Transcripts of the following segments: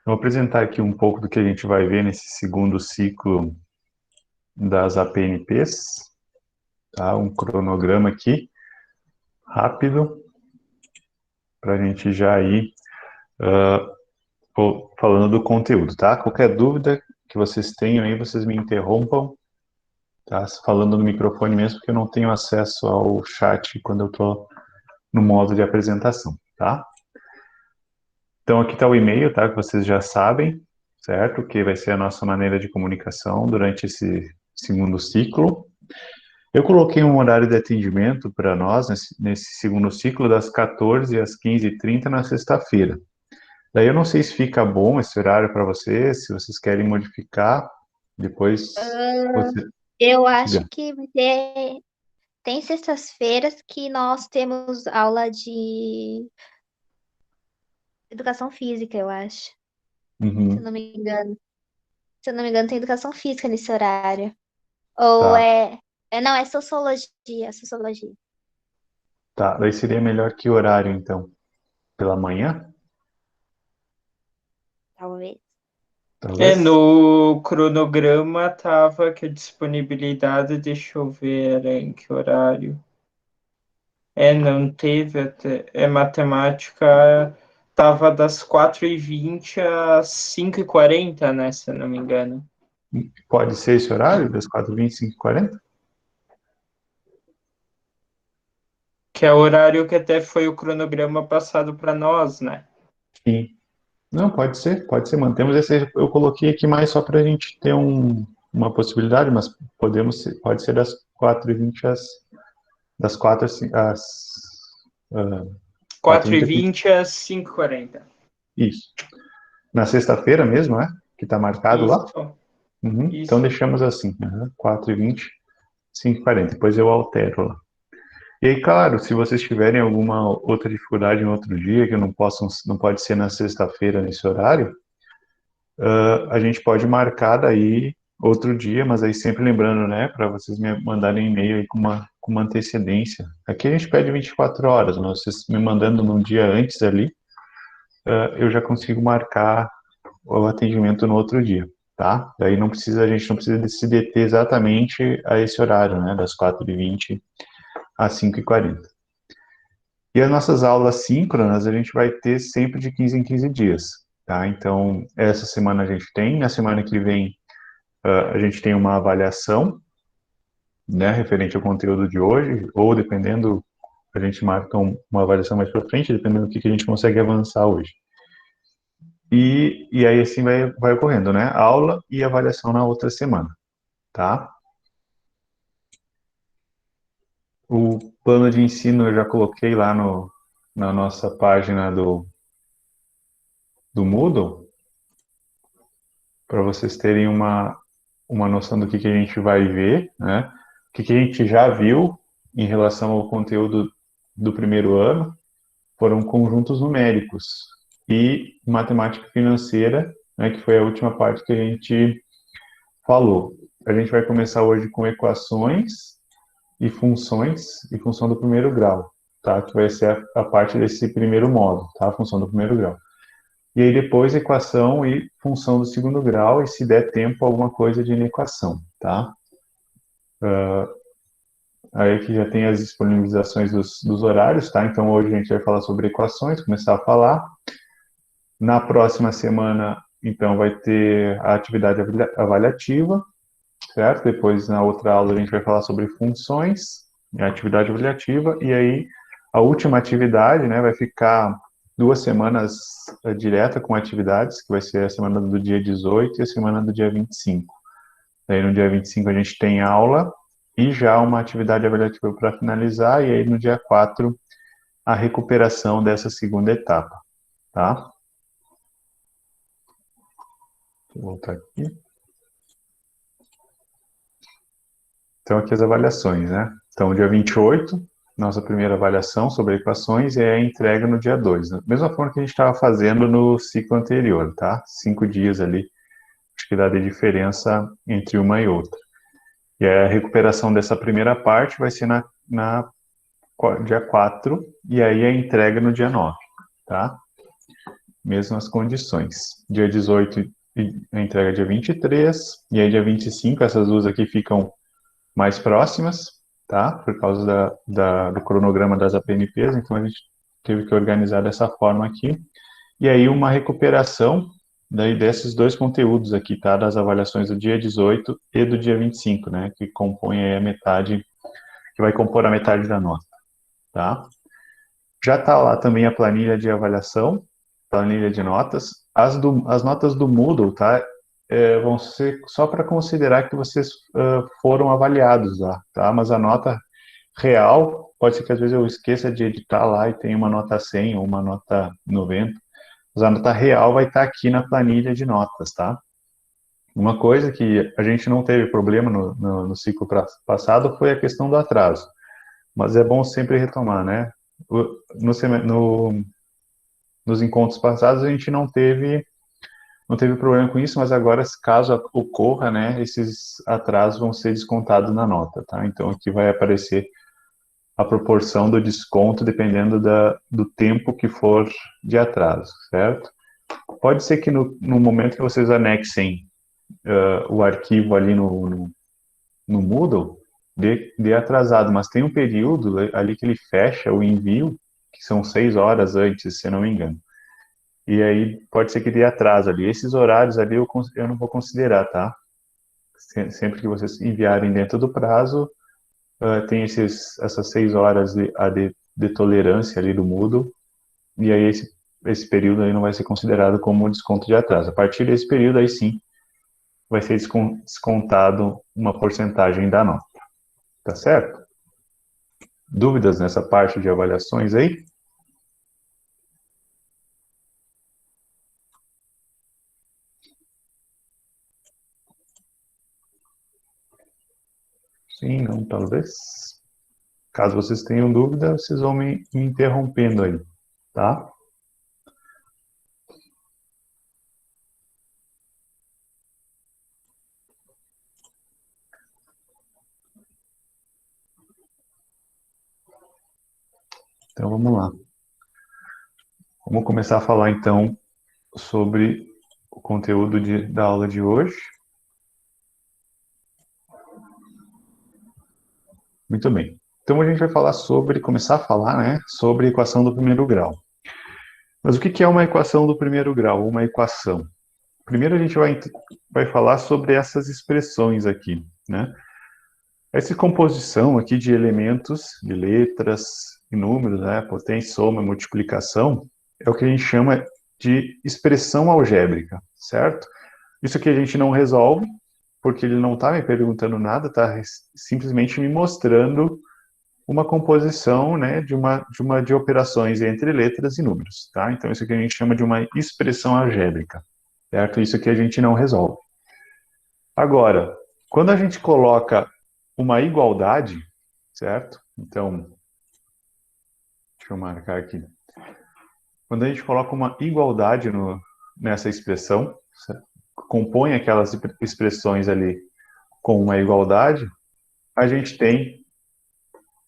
Vou apresentar aqui um pouco do que a gente vai ver nesse segundo ciclo das APNPs, tá? Um cronograma aqui, rápido, para a gente já ir falando do conteúdo, tá? Qualquer dúvida que vocês tenham aí, vocês me interrompam, tá? Falando no microfone mesmo, porque eu não tenho acesso ao chat quando eu estou no modo de apresentação, tá? Então, aqui está o e-mail, tá? Que vocês já sabem, certo? Que vai ser a nossa maneira de comunicação durante esse segundo ciclo. Eu coloquei um horário de atendimento para nós nesse segundo ciclo, das 14 às 15h30 na sexta-feira. Daí eu não sei se fica bom esse horário para vocês, se vocês querem modificar, depois Ah, você eu acho diga. que tem sextas-feiras que nós temos aula de educação física, eu acho. Se eu Uhum, não me engano. Se eu não me engano, tem educação física nesse horário. Ou tá, não, é sociologia, sociologia, tá. Daí seria melhor que horário, então? Pela manhã, talvez. talvez? No cronograma tava que a disponibilidade, deixa eu ver, era em que horário. Não teve até. Matemática tava das 4h20 às 5h40, né? Se eu não me engano. Pode ser esse horário, das 4h20, 5h40? Que é o horário que até foi o cronograma passado para nós, né? Sim. Não, pode ser, mantemos esse, eu coloquei aqui mais só para a gente ter uma possibilidade, mas pode ser das 4h20 das 4 às, ah, 4h20 4h20 às 5h40. isso. Na sexta-feira mesmo, né? Que está marcado lá? Isso, Uhum. Então isso. deixamos assim, 4h20, 5h40, depois eu altero lá. E aí, claro, se vocês tiverem alguma outra dificuldade em outro dia, que não pode ser na sexta-feira nesse horário, a gente pode marcar daí outro dia, mas aí sempre lembrando, né, para vocês me mandarem e-mail aí com uma antecedência. Aqui a gente pede 24 horas, mas vocês me mandando num dia antes ali, eu já consigo marcar o atendimento no outro dia, tá? Daí a gente não precisa se deter exatamente a esse horário, né, das 4h20 às 5h40. E as nossas aulas síncronas a gente vai ter sempre de 15 em 15 dias, tá? Então, essa semana a gente tem, na semana que vem a gente tem uma avaliação, né, referente ao conteúdo de hoje, ou dependendo, a gente marca uma avaliação mais para frente, dependendo do que a gente consegue avançar hoje. E aí assim vai ocorrendo, né? Aula e avaliação na outra semana, tá? O plano de ensino eu já coloquei lá na nossa página do Moodle, para vocês terem uma noção do que a gente vai ver, né? O que a gente já viu em relação ao conteúdo do primeiro ano, foram conjuntos numéricos e matemática financeira, né, que foi a última parte que a gente falou. A gente vai começar hoje com equações e função do primeiro grau, tá? Que vai ser a parte desse primeiro módulo, tá? A função do primeiro grau. E aí depois equação e função do segundo grau, e se der tempo, alguma coisa de inequação, tá? Aí aqui já tem as disponibilizações dos horários, tá? Então hoje a gente vai falar sobre equações, começar a falar. Na próxima semana, então, vai ter a atividade avaliativa, certo? Depois, na outra aula, a gente vai falar sobre funções, a atividade avaliativa, e aí a última atividade, né, vai ficar 2 semanas direta com atividades, que vai ser a semana do dia 18 e a semana do dia 25. Aí no dia 25 a gente tem aula e já uma atividade avaliativa para finalizar, e aí no dia 4 a recuperação dessa segunda etapa, tá? Vou voltar aqui. Então, aqui as avaliações, né? Então, dia 28, nossa primeira avaliação sobre equações, e a entrega no dia 2. Da mesma forma que a gente estava fazendo no ciclo anterior, tá? 5 dias ali, acho que dá de diferença entre uma e outra. E a recuperação dessa primeira parte vai ser dia 4, e aí a entrega no dia 9, tá? mesmas condições. Dia 18, a entrega dia 23, e aí dia 25, essas duas aqui ficam mais próximas, tá? Por causa do cronograma das APNPs, então a gente teve que organizar dessa forma aqui. E aí uma recuperação daí desses dois conteúdos aqui, tá? Das avaliações do dia 18 e do dia 25, né? Que compõem aí a metade, que vai compor a metade da nota, tá? Já está lá também a planilha de avaliação, planilha de notas. As notas do Moodle, tá? Vão ser só para considerar que vocês foram avaliados lá, tá? Mas a nota real, pode ser que às vezes eu esqueça de editar lá e tenha uma nota 100 ou uma nota 90, mas a nota real vai estar aqui na planilha de notas, tá? Uma coisa que a gente não teve problema no ciclo passado foi a questão do atraso, mas é bom sempre retomar, né? Nos encontros passados a gente não teve problema com isso, mas agora, caso ocorra, né, esses atrasos vão ser descontados na nota, tá? Então aqui vai aparecer a proporção do desconto dependendo do tempo que for de atraso, certo? Pode ser que no momento que vocês anexem o arquivo ali no Moodle, dê atrasado, mas tem um período ali que ele fecha o envio, que são 6 horas antes, se não me engano. E aí pode ser que dê atraso ali. Esses horários ali eu não vou considerar, tá? Sempre que vocês enviarem dentro do prazo, tem essas 6 horas de tolerância ali do Moodle, e aí esse período aí não vai ser considerado como desconto de atraso. A partir desse período aí sim, vai ser descontado uma porcentagem da nota. Tá certo? Dúvidas nessa parte de avaliações aí? Sim, não, talvez. Caso vocês tenham dúvida, vocês vão me interrompendo aí, tá? Então vamos lá. Vamos começar a falar então sobre o conteúdo da aula de hoje. Muito bem. Então a gente vai começar a falar, né, sobre a equação do primeiro grau. Mas o que é uma equação do primeiro grau? Uma equação. Primeiro a gente vai falar sobre essas expressões aqui, né? Essa composição aqui de elementos, de letras e números, né, potência, soma, multiplicação, é o que a gente chama de expressão algébrica, certo? Isso aqui a gente não resolve, porque ele não está me perguntando nada, está simplesmente me mostrando uma composição, né, de operações entre letras e números, tá? Então isso aqui a gente chama de uma expressão algébrica, certo? Isso aqui a gente não resolve. Agora, quando a gente coloca uma igualdade, certo? Então, deixa eu marcar aqui. Quando a gente coloca uma igualdade nessa expressão, certo? Compõe aquelas expressões ali com uma igualdade, a gente tem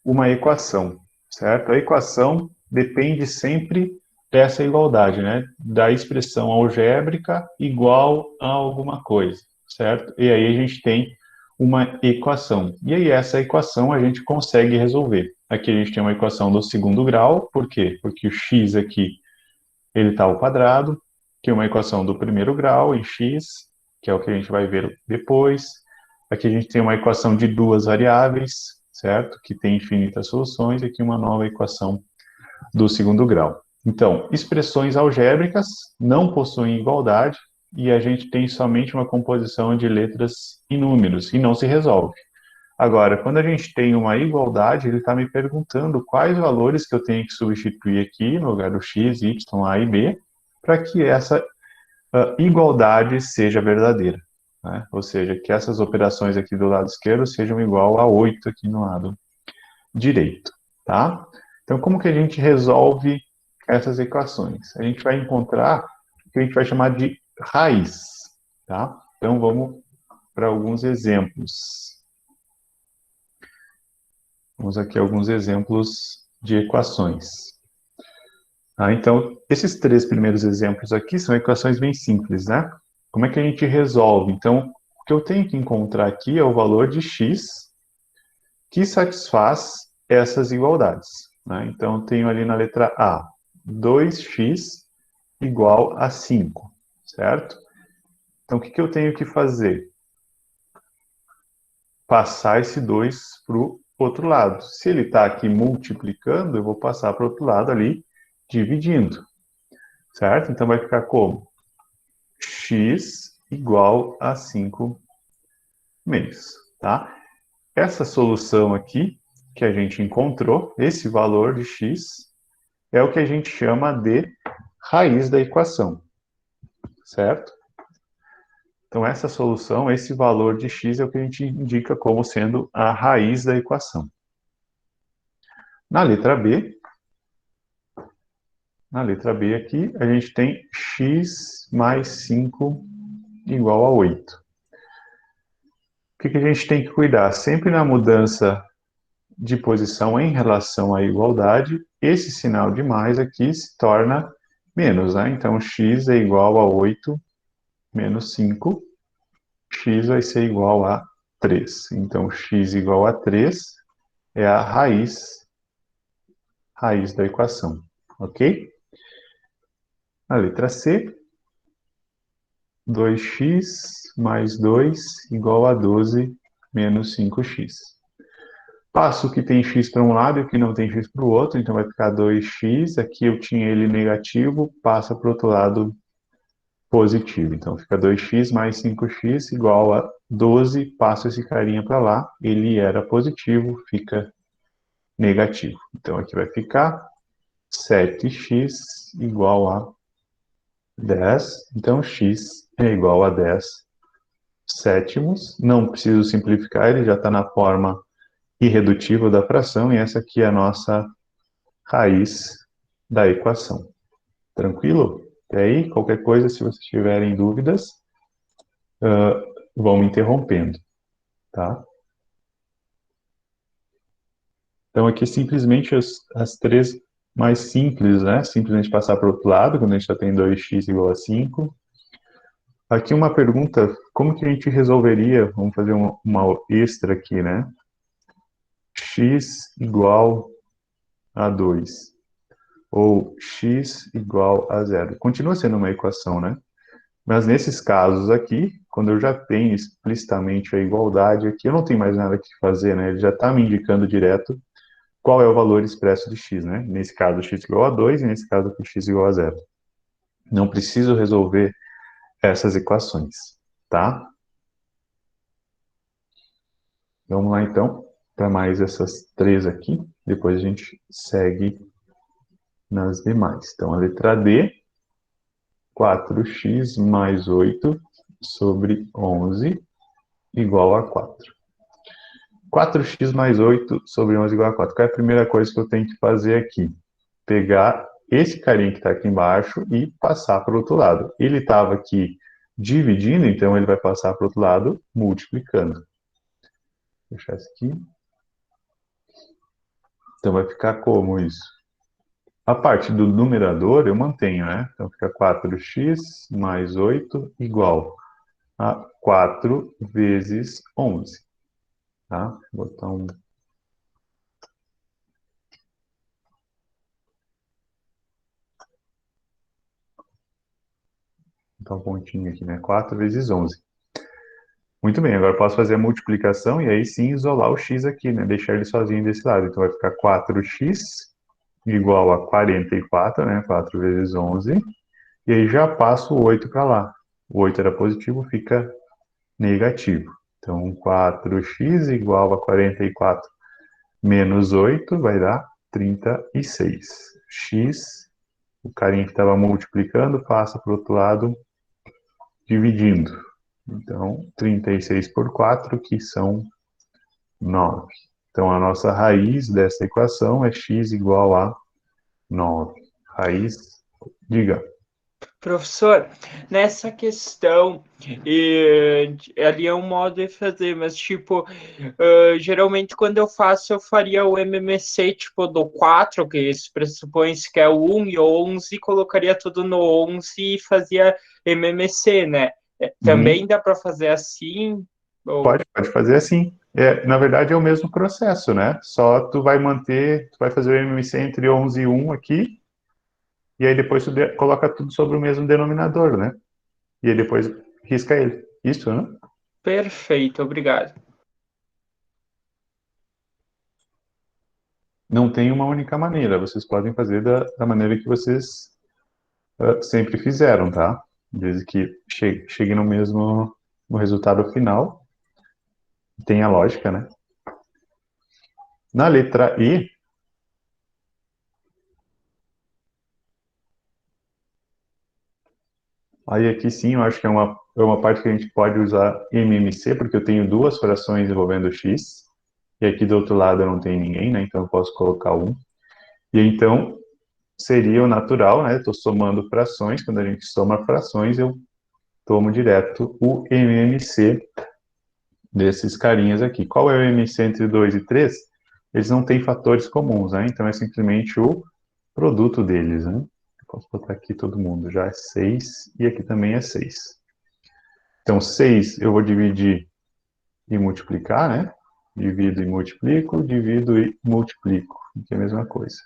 uma equação, certo? A equação depende sempre dessa igualdade, né? Da expressão algébrica igual a alguma coisa, certo? E aí a gente tem uma equação. E aí essa equação a gente consegue resolver. Aqui a gente tem uma equação do segundo grau, por quê? Porque o x aqui, ele está ao quadrado, que é uma equação do primeiro grau em x, que é o que a gente vai ver depois. Aqui a gente tem uma equação de duas variáveis, certo? Que tem infinitas soluções, e aqui uma nova equação do segundo grau. Então, expressões algébricas não possuem igualdade, e a gente tem somente uma composição de letras e números, e não se resolve. Agora, quando a gente tem uma igualdade, ele está me perguntando quais valores que eu tenho que substituir aqui, no lugar do x, y, a e b, para que essa igualdade seja verdadeira, né? Ou seja, que essas operações aqui do lado esquerdo sejam igual a 8 aqui no lado direito, tá? Então, como que a gente resolve essas equações? A gente vai encontrar o que a gente vai chamar de raiz, tá? Então, vamos para alguns exemplos. Vamos aqui a alguns exemplos de equações. Tá? Então, esses 3 primeiros exemplos aqui são equações bem simples, né? Como é que a gente resolve? Então, o que eu tenho que encontrar aqui é o valor de x que satisfaz essas igualdades, né? Então, eu tenho ali na letra A, 2x igual a 5, certo? Então, o que eu tenho que fazer? Passar esse 2 para o outro lado. Se ele está aqui multiplicando, eu vou passar para o outro lado ali, dividindo, certo? Então, vai ficar como? X igual a 5 meios, tá? Essa solução aqui, que a gente encontrou, esse valor de x, é o que a gente chama de raiz da equação, certo? Então, essa solução, esse valor de x é o que a gente indica como sendo a raiz da equação. Na letra B aqui, a gente tem x mais 5 igual a 8. O que a gente tem que cuidar? Sempre na mudança de posição em relação à igualdade, esse sinal de mais aqui se torna menos, né? Então, x é igual a 8 menos 5, x vai ser igual a 3. Então, x igual a 3 é a raiz da equação, ok? A letra C, 2x mais 2 igual a 12 menos 5x. Passo que tem x para um lado e o que não tem x para o outro, então vai ficar 2x, aqui eu tinha ele negativo, passa para o outro lado positivo. Então fica 2x mais 5x igual a 12, passo esse carinha para lá, ele era positivo, fica negativo. Então aqui vai ficar 7x igual a 10, então x é igual a 10 sétimos. Não preciso simplificar, ele já está na forma irredutível da fração, e essa aqui é a nossa raiz da equação. Tranquilo? E aí, qualquer coisa, se vocês tiverem dúvidas, vão me interrompendo, tá? Então, aqui simplesmente as 3 mais simples, né? Simplesmente passar para o outro lado, quando a gente já tem 2x igual a 5. Aqui uma pergunta, como que a gente resolveria, vamos fazer uma extra aqui, né? X igual a 2, ou x igual a 0. Continua sendo uma equação, né? Mas nesses casos aqui, quando eu já tenho explicitamente a igualdade aqui, eu não tenho mais nada que fazer, né? Ele já está me indicando direto qual é o valor expresso de x, né? Nesse caso, x igual a 2, e nesse caso aqui, x igual a 0. Não preciso resolver essas equações, tá? Vamos lá, então, para mais essas 3 aqui. Depois a gente segue nas demais. Então, a letra D, 4x mais 8 sobre 11 igual a 4. 4x mais 8 sobre 11 igual a 4. Qual é a primeira coisa que eu tenho que fazer aqui? Pegar esse carinha que está aqui embaixo e passar para o outro lado. Ele estava aqui dividindo, então ele vai passar para o outro lado multiplicando. Vou deixar isso aqui. Então vai ficar como isso? A parte do numerador eu mantenho, né? Então fica 4x mais 8 igual a 4 vezes 11. Tá? Vou botar um pontinho aqui, né? 4 vezes 11. Muito bem, agora eu posso fazer a multiplicação e aí sim isolar o x aqui, né? Deixar ele sozinho desse lado. Então vai ficar 4x igual a 44, né? 4 vezes 11. E aí já passo o 8 para lá. O 8 era positivo, fica negativo. Então 4x igual a 44 menos 8 vai dar 36. X, o carinha que estava multiplicando, passa para o outro lado dividindo. Então, 36 por 4, que são 9. Então, a nossa raiz dessa equação é x igual a 9. Raiz, diga. Professor, nessa questão, ali é um modo de fazer, mas, tipo, geralmente quando eu faço, eu faria o MMC, tipo, do 4, que se pressupõe que é o 1 e o 11, colocaria tudo no 11 e fazia MMC, né? Também dá para fazer assim? Ou... Pode fazer assim. Na verdade, é o mesmo processo, né? Só tu vai manter, tu vai fazer o MMC entre 11 e 1 aqui, e aí depois tu coloca tudo sobre o mesmo denominador, né? E aí depois risca ele. Isso, né? Perfeito, obrigado. Não tem uma única maneira. Vocês podem fazer da maneira que vocês sempre fizeram, tá? Desde que chegue no mesmo no resultado final. Tem a lógica, né? Na letra E, aí aqui sim, eu acho que é uma parte que a gente pode usar MMC, porque eu tenho duas frações envolvendo x, e aqui do outro lado eu não tenho ninguém, né? Então eu posso colocar 1. E então seria o natural, né? Estou somando frações, quando a gente soma frações, eu tomo direto o MMC desses carinhas aqui. Qual é o MMC entre 2 e 3? Eles não têm fatores comuns, né? Então é simplesmente o produto deles, né? Posso botar aqui todo mundo, já é 6 e aqui também é 6. Então 6 eu vou dividir e multiplicar, né? Divido e multiplico, divido e multiplico, que é a mesma coisa.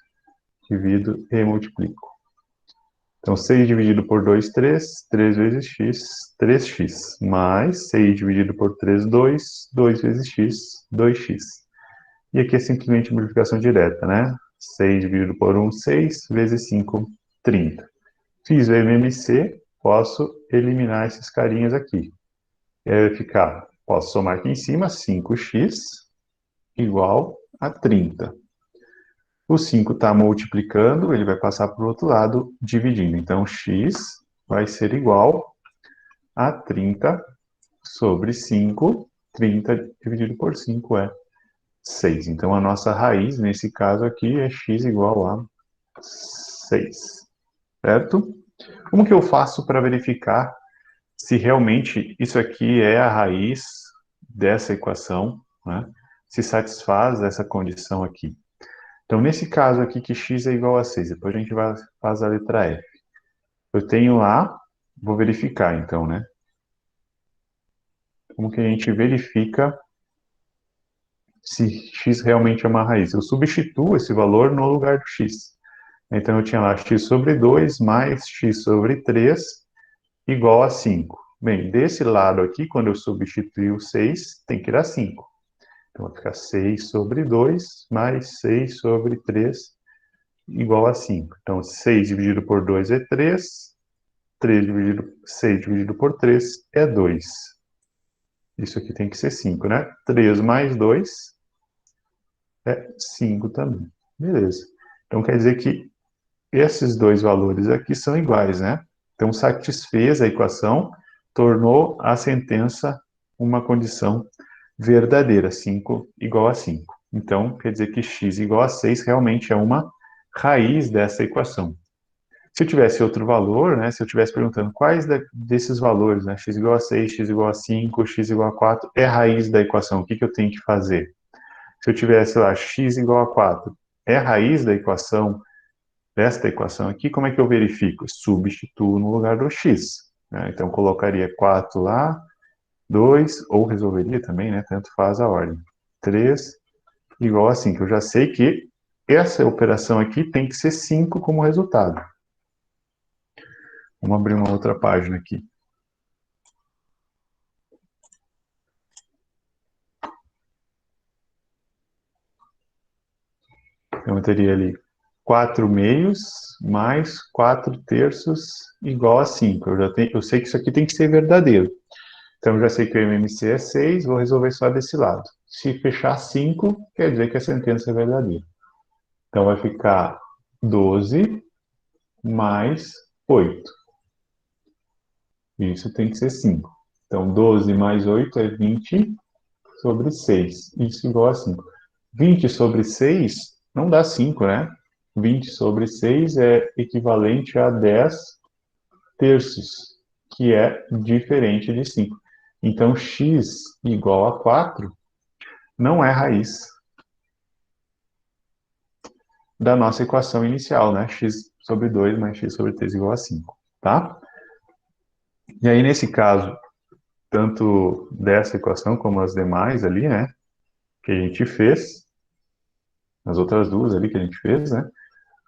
Divido e multiplico. Então 6 dividido por 2, 3, 3 vezes x, 3x, mais 6 dividido por 3, 2, 2 vezes x, 2x. E aqui é simplesmente multiplicação direta, né? 6 dividido por 1, 6, vezes 5, 30. Fiz o MMC, posso eliminar esses carinhas aqui. E aí vai ficar, posso somar aqui em cima, 5x igual a 30. O 5 está multiplicando, ele vai passar para o outro lado, dividindo. Então, x vai ser igual a 30 sobre 5. 30 dividido por 5 é 6. Então, a nossa raiz, nesse caso aqui, é x igual a 6. Certo? Como que eu faço para verificar se realmente isso aqui é a raiz dessa equação, né? Se satisfaz essa condição aqui? Então, nesse caso aqui, que x é igual a 6, depois a gente faz a letra F. Eu tenho lá, vou verificar então, né? Como que a gente verifica se x realmente é uma raiz? Eu substituo esse valor no lugar do x. Então, eu tinha lá x sobre 2 mais x sobre 3 igual a 5. Bem, desse lado aqui, quando eu substituir o 6, tem que dar 5. Então, vai ficar 6 sobre 2 mais 6 sobre 3 igual a 5. Então, 6 dividido por 2 é 3. 6 dividido por 3 é 2. Isso aqui tem que ser 5, né? 3 mais 2 é 5 também. Beleza. Então, quer dizer que esses dois valores aqui são iguais, né? Então, satisfez a equação, tornou a sentença uma condição verdadeira, 5 igual a 5. Então, quer dizer que x igual a 6 realmente é uma raiz dessa equação. Se eu tivesse outro valor, né, se eu estivesse perguntando quais desses valores, né, x igual a 6, x igual a 5, x igual a 4, é raiz da equação, o que eu tenho que fazer? Se eu tivesse lá x igual a 4, é raiz da equação, desta equação aqui, como é que eu verifico? Substituo no lugar do x. Né? Então, colocaria 4 lá, 2, ou resolveria também, né, tanto faz a ordem. 3 igual a 5. Eu já sei que essa operação aqui tem que ser 5 como resultado. Vamos abrir uma outra página aqui. Então, eu teria ali 4 meios mais 4 terços igual a 5. Eu sei que isso aqui tem que ser verdadeiro. Então, eu já sei que o MMC é 6, vou resolver só desse lado. Se fechar 5, quer dizer que a sentença é verdadeira. Então, vai ficar 12 mais 8. Isso tem que ser 5. Então, 12 mais 8 é 20 sobre 6. Isso igual a 5. 20 sobre 6 não dá 5, né? 20 sobre 6 é equivalente a 10 terços, que é diferente de 5. Então, x igual a 4 não é raiz da nossa equação inicial, né? X sobre 2 mais x sobre 3 igual a 5, tá? E aí, nesse caso, tanto dessa equação como as demais ali, né, que a gente fez, as outras duas ali que a gente fez, né,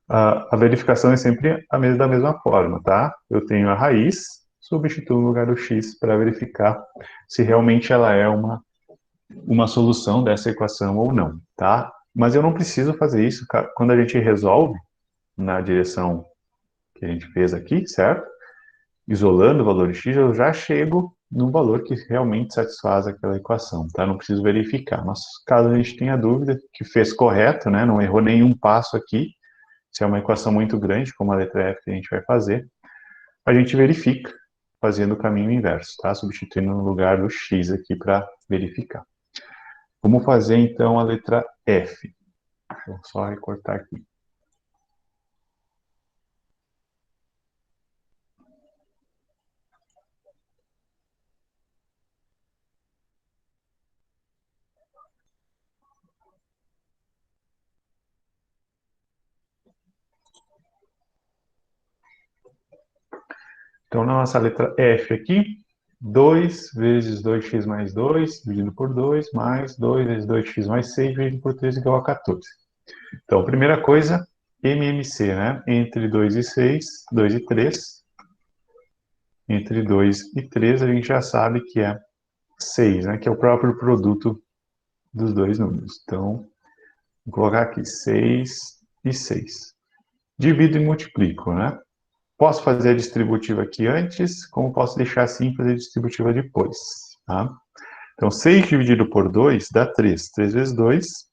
a verificação é sempre da mesma forma, tá? Eu tenho a raiz, substituo no lugar do x para verificar se realmente ela é uma solução dessa equação ou não, tá? Mas eu não preciso fazer isso quando a gente resolve na direção que a gente fez aqui, certo? Isolando o valor de x, eu já chego no valor que realmente satisfaz aquela equação, tá? Não preciso verificar. Mas caso a gente tenha dúvida que fez correto, né? Não errou nenhum passo aqui, se é uma equação muito grande, como a letra F que a gente vai fazer, a gente verifica fazendo o caminho inverso, tá? Substituindo no lugar do x aqui para verificar. Vamos fazer então a letra F. Vou só recortar aqui. Então, na nossa letra F aqui, 2 vezes 2x mais 2, dividido por 2, mais 2 vezes 2x mais 6, dividido por 3, igual a 14. Então, primeira coisa, MMC, né? Entre 2 e 6, 2 e 3. Entre 2 e 3, a gente já sabe que é 6, né? Que é o próprio produto dos dois números. Então, vou colocar aqui 6 e 6. Divido e multiplico, né? Posso fazer a distributiva aqui antes, como posso deixar assim e fazer a distributiva depois, tá? Então, 6 dividido por 2 dá 3. 3 vezes 2,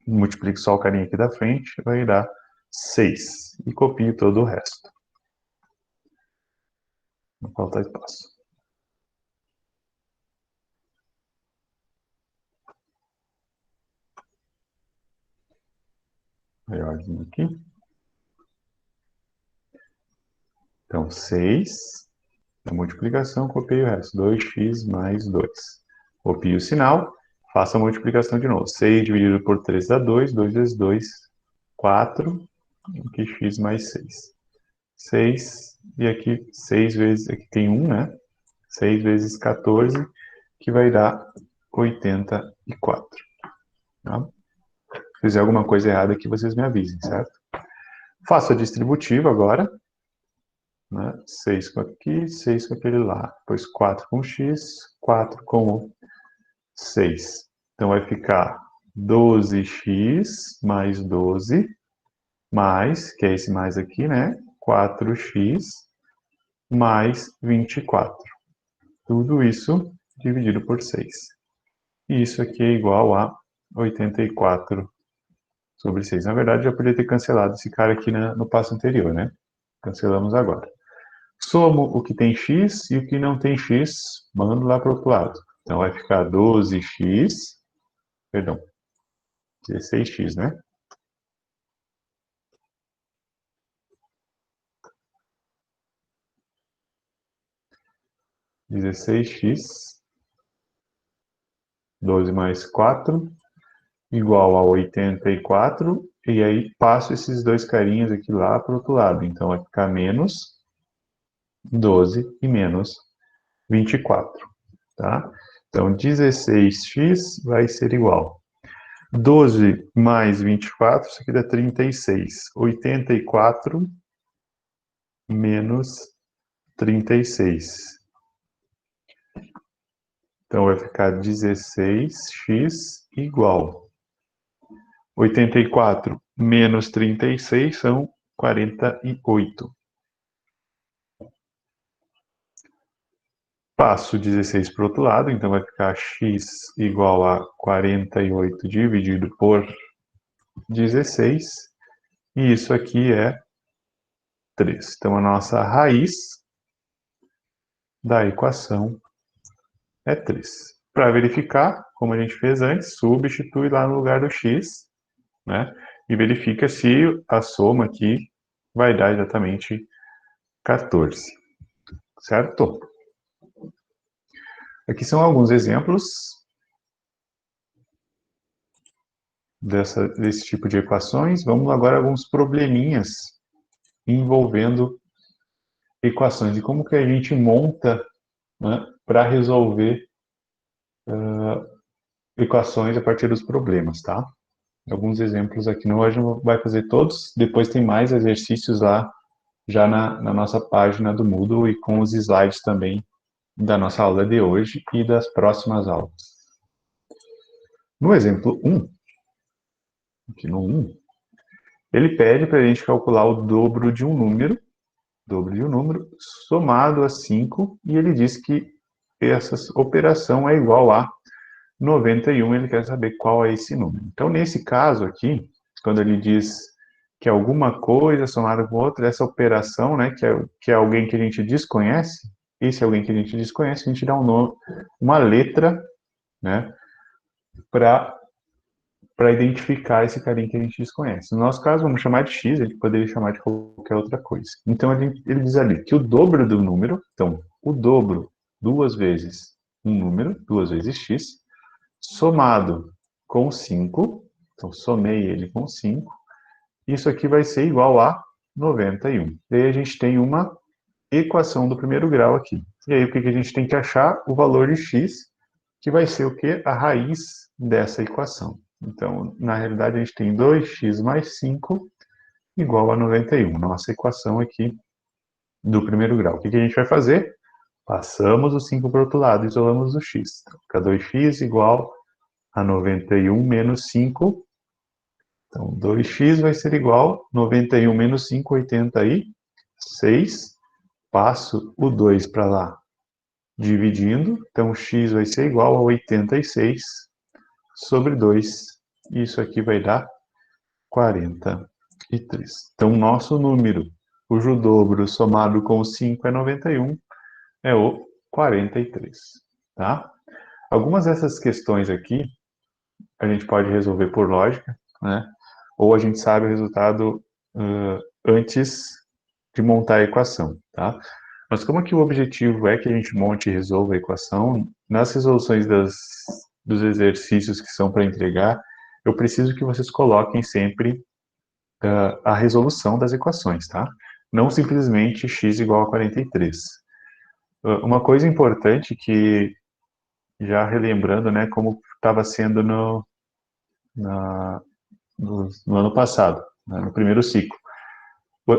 multiplico só o carinha aqui da frente, vai dar 6. E copio todo o resto. Não falta espaço. Maiorzinho aqui. Então, 6, a multiplicação, copio o resto. 2x mais 2. Copio o sinal, faço a multiplicação de novo. 6 dividido por 3 dá 2, 2 vezes 2, 4, aqui x mais 6. 6, e aqui 6 vezes, aqui tem 1, né? 6 vezes 14, que vai dar 84. Tá? Se fizer alguma coisa errada aqui, vocês me avisem, certo? Faço a distributiva agora. Né? 6 com aqui, 6 com aquele lá. Depois 4 com x, 4 com 6. Então vai ficar 12x mais 12, mais, que é esse mais aqui, né? 4x mais 24. Tudo isso dividido por 6. E isso aqui é igual a 84 sobre 6. Na verdade, já podia ter cancelado esse cara aqui no passo anterior, né? Cancelamos agora. Somo o que tem x e o que não tem x, mando lá para o outro lado. Então vai ficar 12x, perdão, 16x, né? (16x) 12 mais 4 igual a 84, e aí passo esses dois carinhas aqui lá para o outro lado. Então vai ficar menos 12 e menos 24, tá? Então 16x vai ser igual 12 mais 24, isso aqui dá 36. 84 menos 36. Então vai ficar 16x igual 84 menos 36 são 48. Passo 16 para o outro lado, então vai ficar x igual a 48 dividido por 16. E isso aqui é 3. Então a nossa raiz da equação é 3. Para verificar, como a gente fez antes, substitui lá no lugar do x, né? E verifica se a soma aqui vai dar exatamente 14. certo? Aqui são alguns exemplos desse tipo de equações. Vamos agora a alguns probleminhas envolvendo equações e como que a gente monta, né, para resolver equações a partir dos problemas, tá? Alguns exemplos aqui, não, hoje não vai fazer todos, depois tem mais exercícios lá, já na nossa página do Moodle e com os slides também da nossa aula de hoje e das próximas aulas. No exemplo 1, aqui no 1, ele pede para a gente calcular o dobro de um número, somado a 5, e ele diz que essa operação é igual a 91, ele quer saber qual é esse número. Então, nesse caso aqui, quando ele diz que alguma coisa somada com outra, essa operação, né, que é alguém que a gente desconhece, esse alguém que a gente desconhece, a gente dá um nome, uma letra, né, para identificar esse carinha que a gente desconhece. No nosso caso, vamos chamar de x, ele poderia chamar de qualquer outra coisa. Então, ele diz ali que o dobro do número, então, o dobro duas vezes um número, duas vezes x, somado com 5, então somei ele com 5, isso aqui vai ser igual a 91. E aí a gente tem uma equação do primeiro grau aqui. E aí o que a gente tem que achar? O valor de x, que vai ser o quê? A raiz dessa equação. Então, na realidade, a gente tem 2x mais 5 igual a 91. Nossa equação aqui do primeiro grau. O que a gente vai fazer? Passamos o 5 para o outro lado, isolamos o x. Então, fica 2x igual a 91 menos 5. Então, 2x vai ser igual a 91 menos 5, 86. Passo o 2 para lá, dividindo. Então, x vai ser igual a 86 sobre 2. Isso aqui vai dar 43. Então, nosso número, cujo dobro somado com 5 é 91, é o 43. Tá? Algumas dessas questões aqui, a gente pode resolver por lógica, né? Ou a gente sabe o resultado antes de montar a equação, tá? Mas como que o objetivo é que a gente monte e resolva a equação, nas resoluções dos exercícios que são para entregar, eu preciso que vocês coloquem sempre a resolução das equações, tá? Não simplesmente x igual a 43. Uma coisa importante que, já relembrando, né, como estava sendo no ano passado, né, no primeiro ciclo.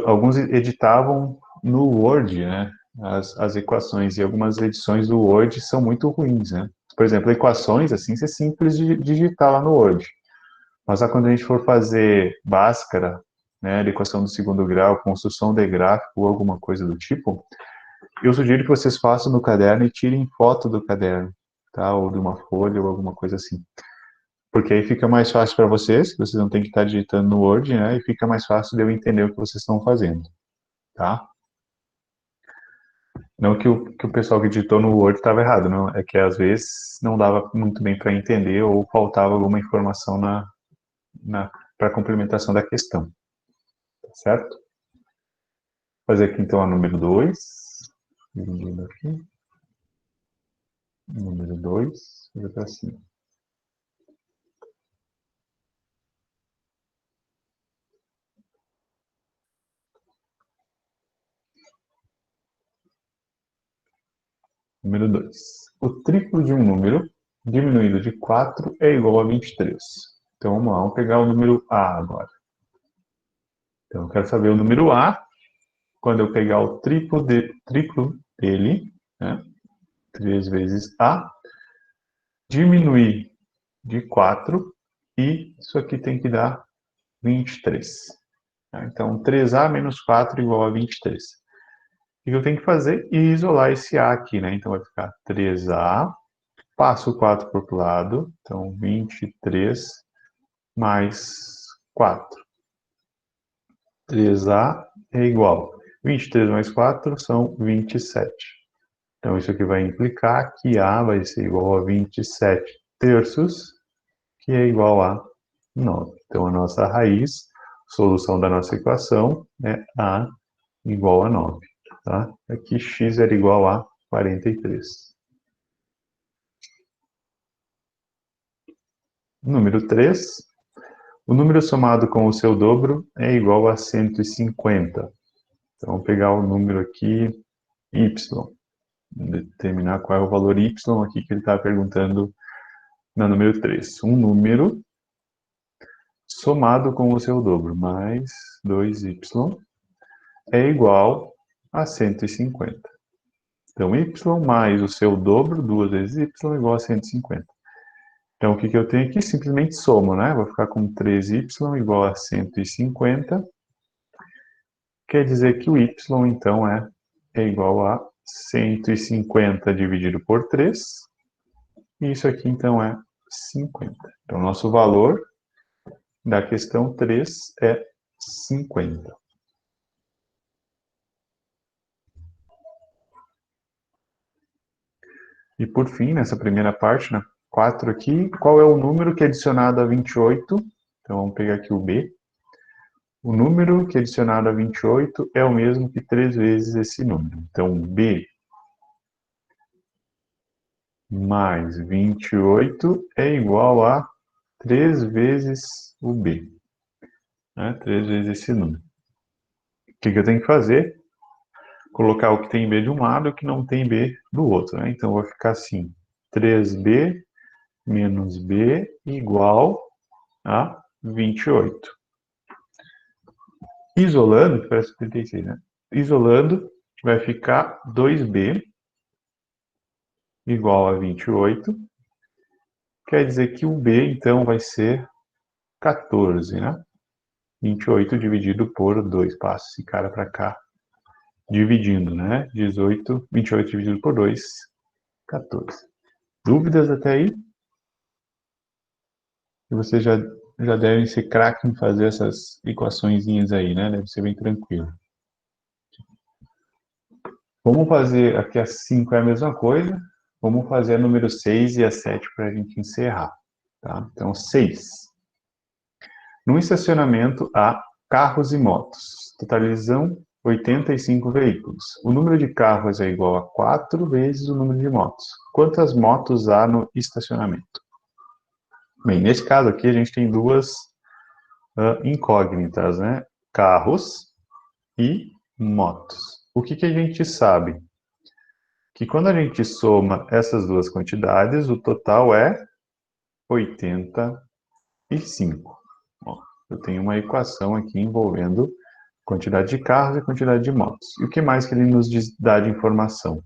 Alguns editavam no Word, né, as equações, e algumas edições do Word são muito ruins, né? Por exemplo, equações, assim, é simples de digitar lá no Word. Mas quando a gente for fazer Bhaskara, né, de equação do segundo grau, construção de gráfico ou alguma coisa do tipo, eu sugiro que vocês façam no caderno e tirem foto do caderno, tá? Ou de uma folha ou alguma coisa assim. Porque aí fica mais fácil para vocês não têm que estar digitando no Word, né? E fica mais fácil de eu entender o que vocês estão fazendo, tá? Não que o pessoal que digitou no Word estava errado, não. É que às vezes não dava muito bem para entender ou faltava alguma informação para complementação da questão, tá certo? Vou fazer aqui então a número 2, dividindo aqui. Número 2, fazer para cima. Número 2. O triplo de um número diminuído de 4 é igual a 23. Então, vamos lá, vamos pegar o número A agora. Então, eu quero saber o número A, quando eu pegar o triplo dele, né, 3 vezes A, diminuir de 4, e isso aqui tem que dar 23. Então, 3A menos 4 igual a 23. O que eu tenho que fazer? Isolar esse A aqui, né? Então, vai ficar 3A, passo o 4 para o outro lado, então 23 mais 4. 3A é igual. 23 mais 4 são 27. Então, isso aqui vai implicar que A vai ser igual a 27 terços, que é igual a 9. Então, a nossa raiz, solução da nossa equação, é A igual a 9. tá? Aqui x era igual a 43. Número 3. O número somado com o seu dobro é igual a 150. Então, vamos pegar o número aqui, y. Determinar qual é o valor y aqui que ele está perguntando na número 3. Um número somado com o seu dobro, mais 2y, é igual a 150. Então, y mais o seu dobro, 2 vezes y, é igual a 150. Então, o que eu tenho aqui? Simplesmente somo, né? Vou ficar com 3y igual a 150. Quer dizer que o y, então, é igual a 150 dividido por 3. E isso aqui, então, é 50. Então, nosso valor da questão 3 é 50. E por fim, nessa primeira parte, né, 4 aqui, qual é o número que é adicionado a 28? Então, vamos pegar aqui o B. O número que é adicionado a 28 é o mesmo que 3 vezes esse número. Então, B mais 28 é igual a 3 vezes o B. Né? 3 vezes esse número. O que eu tenho que fazer? Colocar o que tem B de um lado e o que não tem B do outro. Né? Então, vai ficar assim, 3B menos B igual a 28. Isolando, parece 36, né? Isolando, vai ficar 2B igual a 28. Quer dizer que o B, então, vai ser 14, né? 28 dividido por 2. Passa esse cara para cá, dividindo, né? 28 dividido por 2, 14. Dúvidas até aí? E vocês já devem ser craque em fazer essas equaçõezinhas aí, né? Deve ser bem tranquilo. Vamos fazer aqui a 5 é a mesma coisa. Vamos fazer a número 6 e a 7 para a gente encerrar. Tá? Então, 6. No estacionamento há carros e motos. Totalizam 85 veículos. O número de carros é igual a 4 vezes o número de motos. Quantas motos há no estacionamento? Bem, nesse caso aqui a gente tem duas incógnitas, né? Carros e motos. O que a gente sabe? Que quando a gente soma essas duas quantidades, o total é 85. Bom, eu tenho uma equação aqui envolvendo quantidade de carros e quantidade de motos. E o que mais que ele nos dá de informação?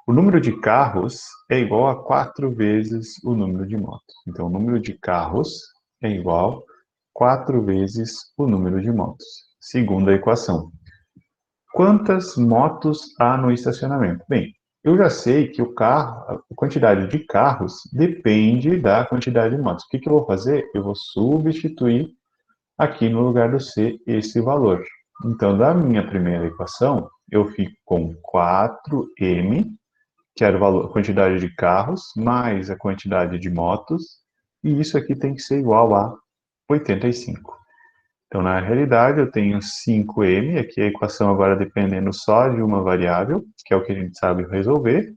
O número de carros é igual a 4 vezes o número de motos. Então, o número de carros é igual a 4 vezes o número de motos. Segunda equação. Quantas motos há no estacionamento? Bem, eu já sei que a quantidade de carros depende da quantidade de motos. O que eu vou fazer? Eu vou substituir aqui no lugar do C esse valor. Então, da minha primeira equação, eu fico com 4m, que era a quantidade de carros, mais a quantidade de motos, e isso aqui tem que ser igual a 85. Então, na realidade, eu tenho 5m, aqui a equação agora dependendo só de uma variável, que é o que a gente sabe resolver,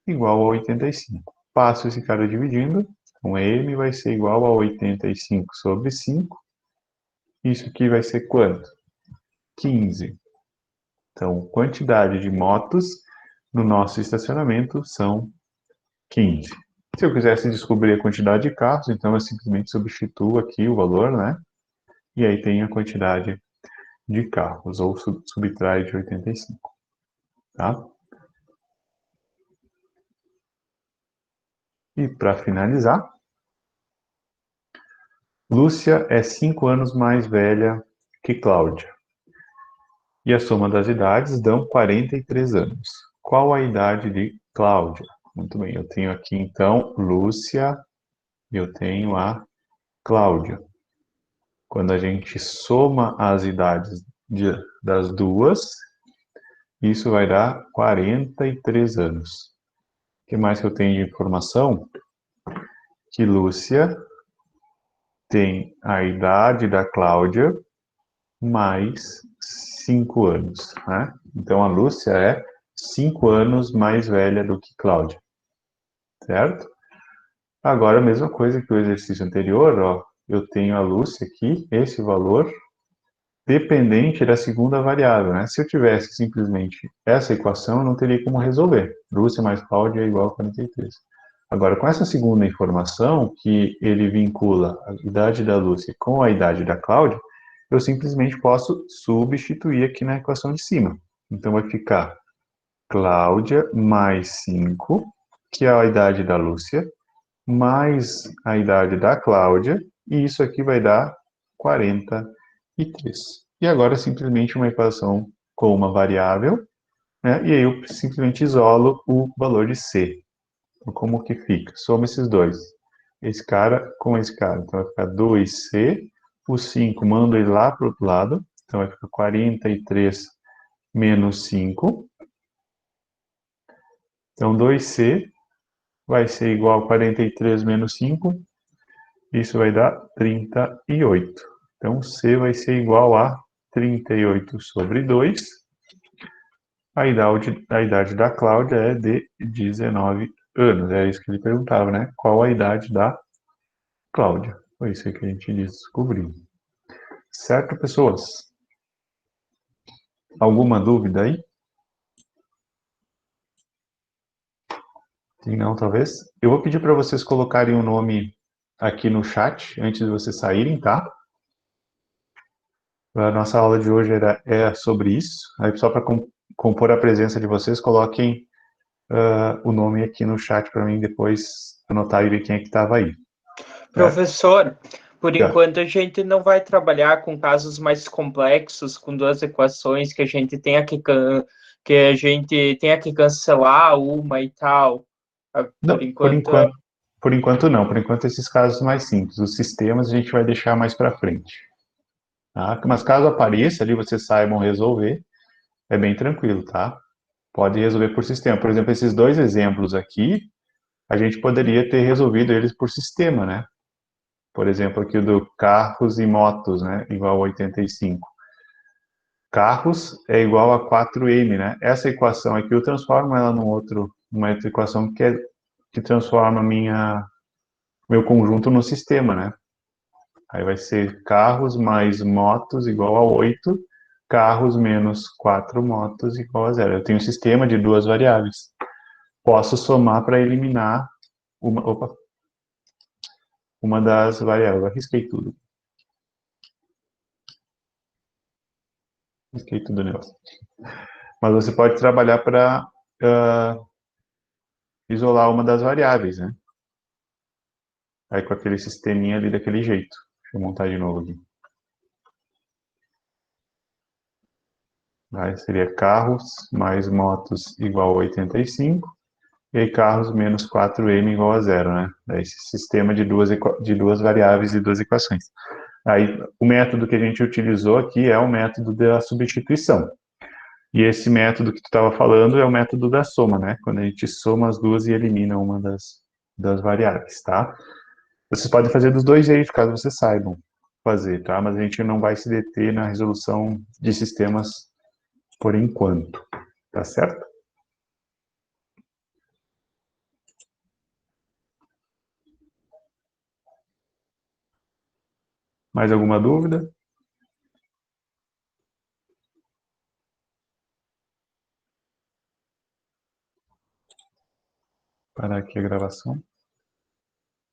igual a 85. Passo esse cara dividindo, então m vai ser igual a 85 sobre 5. Isso aqui vai ser quanto? 15. Então, quantidade de motos no nosso estacionamento são 15. Se eu quisesse descobrir a quantidade de carros, então eu simplesmente substituo aqui o valor, né? E aí tem a quantidade de carros, ou subtrai de 85. Tá? E para finalizar, Lúcia é 5 anos mais velha que Cláudia. E a soma das idades dão 43 anos. Qual a idade de Cláudia? Muito bem, eu tenho aqui então Lúcia e eu tenho a Cláudia. Quando a gente soma as idades das duas, isso vai dar 43 anos. O que mais que eu tenho de informação? Que Lúcia tem a idade da Cláudia mais 5 anos, né? Então, a Lúcia é 5 anos mais velha do que Cláudia, certo? Agora, a mesma coisa que o exercício anterior, ó, eu tenho a Lúcia aqui, esse valor, dependente da segunda variável, né? Se eu tivesse simplesmente essa equação, eu não teria como resolver. Lúcia mais Cláudia é igual a 43. Agora, com essa segunda informação, que ele vincula a idade da Lúcia com a idade da Cláudia, eu simplesmente posso substituir aqui na equação de cima. Então, vai ficar Cláudia mais 5, que é a idade da Lúcia, mais a idade da Cláudia, e isso aqui vai dar 43. E agora, simplesmente uma equação com uma variável, né? E aí eu simplesmente isolo o valor de C. Então, como que fica? Soma esses dois. Esse cara com esse cara. Então, vai ficar 2C. O 5, mando ele lá para o outro lado. Então, vai ficar 43 menos 5. Então, 2C vai ser igual a 43 menos 5. Isso vai dar 38. Então, C vai ser igual a 38 sobre 2. A idade da Cláudia é de 19 anos. É isso que ele perguntava, né? Qual a idade da Cláudia? Foi isso que a gente descobriu. Certo, pessoas? Alguma dúvida aí? Se não, talvez. Eu vou pedir para vocês colocarem o nome aqui no chat antes de vocês saírem, tá? A nossa aula de hoje é sobre isso. Aí, só para compor a presença de vocês, coloquem o nome aqui no chat para mim depois anotar e ver quem é que estava aí. Professor, por Já. enquanto a gente não vai trabalhar com casos mais complexos, com duas equações que a gente tenha que cancelar uma e tal. Por Não, enquanto, por enquanto não. Por enquanto esses casos mais simples. Os sistemas a gente vai deixar mais para frente. Tá? Mas caso apareça ali, vocês saibam resolver, é bem tranquilo, tá? Pode resolver por sistema. Por exemplo, esses dois exemplos aqui, a gente poderia ter resolvido eles por sistema, né? Por exemplo, aqui o do carros e motos, né? Igual a 85. Carros é igual a 4m, né? Essa equação aqui eu transformo ela numa outra equação que transforma meu conjunto no sistema, né? Aí vai ser carros mais motos igual a 8, carros menos 4 motos igual a 0. Eu tenho um sistema de duas variáveis. Posso somar para eliminar uma das variáveis. Eu arrisquei tudo. Arrisquei tudo o negócio. Mas você pode trabalhar para isolar uma das variáveis, né? Aí com aquele sisteminha ali daquele jeito. Deixa eu montar de novo aqui. Aí seria carros mais motos igual a 85. E aí carros menos 4m igual a 0, né? Esse sistema de duas variáveis e duas equações. Aí o método que a gente utilizou aqui é o método da substituição. E esse método que tu estava falando é o método da soma, né? Quando a gente soma as duas e elimina uma das variáveis, tá? Vocês podem fazer dos dois jeitos, caso vocês saibam fazer, tá? Mas a gente não vai se deter na resolução de sistemas por enquanto, tá certo? Mais alguma dúvida? Parar aqui a gravação.